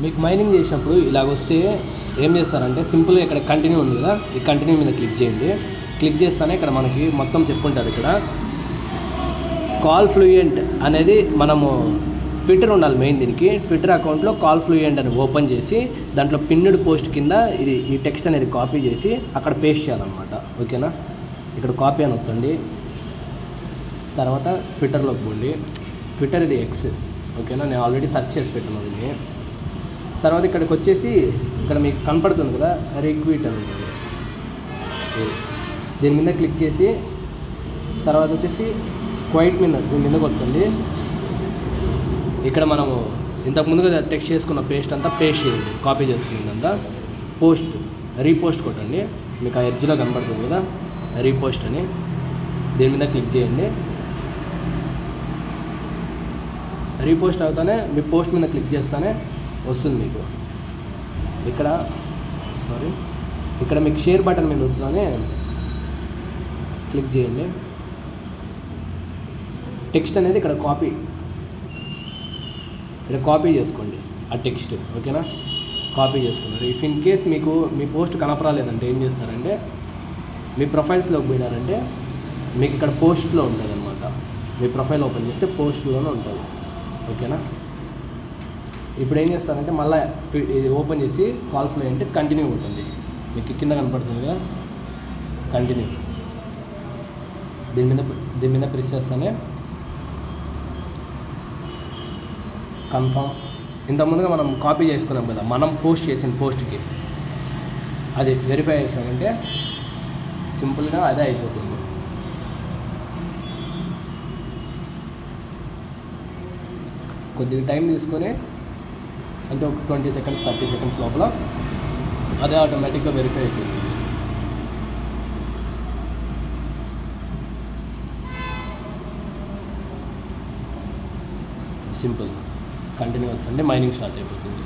మీకు మైనింగ్ చేసినప్పుడు ఇలాగ వస్తే ఏం చేస్తారంటే సింపుల్గా ఇక్కడ కంటిన్యూ ఉంది కదా, ఈ కంటిన్యూ మీద క్లిక్ చేయండి. క్లిక్ చేస్తానే ఇక్కడ మనకి మొత్తం చెప్పుకుంటారు. ఇక్కడ కాల్ ఫ్లూయెంట్ అనేది మనము ట్విట్టర్ ఉండాలి మెయిన్. దీనికి ట్విట్టర్ అకౌంట్లో కాల్ ఫ్లూయెంట్ అని ఓపెన్ చేసి దాంట్లో పిన్నుడ్ పోస్ట్ కింద ఈ టెక్స్ట్ అనేది కాపీ చేసి అక్కడ పేస్ట్ చేయాలన్నమాట. ఓకేనా, ఇక్కడ కాపీ అని వస్తుంది. తర్వాత ట్విట్టర్లోకి పోండి. ట్విట్టర్ ఇది ఎక్స్. ఓకేనా, నేను ఆల్రెడీ సెర్చ్ చేసి పెట్టాను దీన్ని. తర్వాత ఇక్కడికి వచ్చేసి ఇక్కడ మీకు కనపడుతుంది కదా రీట్వీట్ అని ఉంటుంది, దీని మీద క్లిక్ చేసి తర్వాత వచ్చేసి క్వైట్ మీద దీని మీద కొట్టండి. ఇక్కడ మనము ఇంతకుముందుగా టెక్స్ట్ చేసుకున్న పేస్ట్ అంతా పేస్ట్ చేయండి, కాపీ చేసుకున్నదంతా పోస్ట్ రీపోస్ట్ కొట్టండి. మీకు ఆ ఎడ్జ్లో కనపడుతుంది కదా రీపోస్ట్ అని, దీని మీద క్లిక్ చేయండి. రీపోస్ట్ అవుతానే మీ పోస్ట్ మీద క్లిక్ చేస్తానే వస్తుంది మీకు. ఇక్కడ మీకు షేర్ బటన్ మీద వస్తుందని క్లిక్ చేయండి. టెక్స్ట్ అనేది ఇక్కడ కాపీ చేసుకోండి ఆ టెక్స్ట్. ఓకేనా, కాపీ చేసుకున్నారు. ఇఫ్ ఇన్ కేస్ మీకు మీ పోస్ట్ కనపరాలేదంటే ఏం చేస్తారంటే మీ ప్రొఫైల్స్లోకి పోయినారంటే మీకు ఇక్కడ పోస్ట్లో ఉంటుంది అనమాట. మీ ప్రొఫైల్ ఓపెన్ చేస్తే పోస్ట్లోనే ఉంటుంది. ఓకేనా, ఇప్పుడు ఏం చేస్తారంటే మళ్ళీ ఇది ఓపెన్ చేసి కాల్ ఫ్లూయెంట్ కంటిన్యూ ఉంటుంది. మీకు కింద కనపడుతుంది కదా కంటిన్యూ, దీని మీద ప్రెస్ చేస్తానే కన్ఫర్మ్. ఇంతకుముందుగా మనం కాపీ చేసుకున్నాం కదా మనం పోస్ట్ చేసిన పోస్ట్కి, అది వెరిఫై చేసామంటే సింపుల్గా అదే అయిపోతుంది. కొద్దిగా టైం తీసుకొని అంటే ఒక 20 సెకండ్స్ 30 సెకండ్స్ లోపల అదే ఆటోమేటిక్గా వెరిఫై అవుతుంది. సింపుల్ కంటిన్యూ అవుతుంది, మైనింగ్ స్టార్ట్ అయిపోతుంది.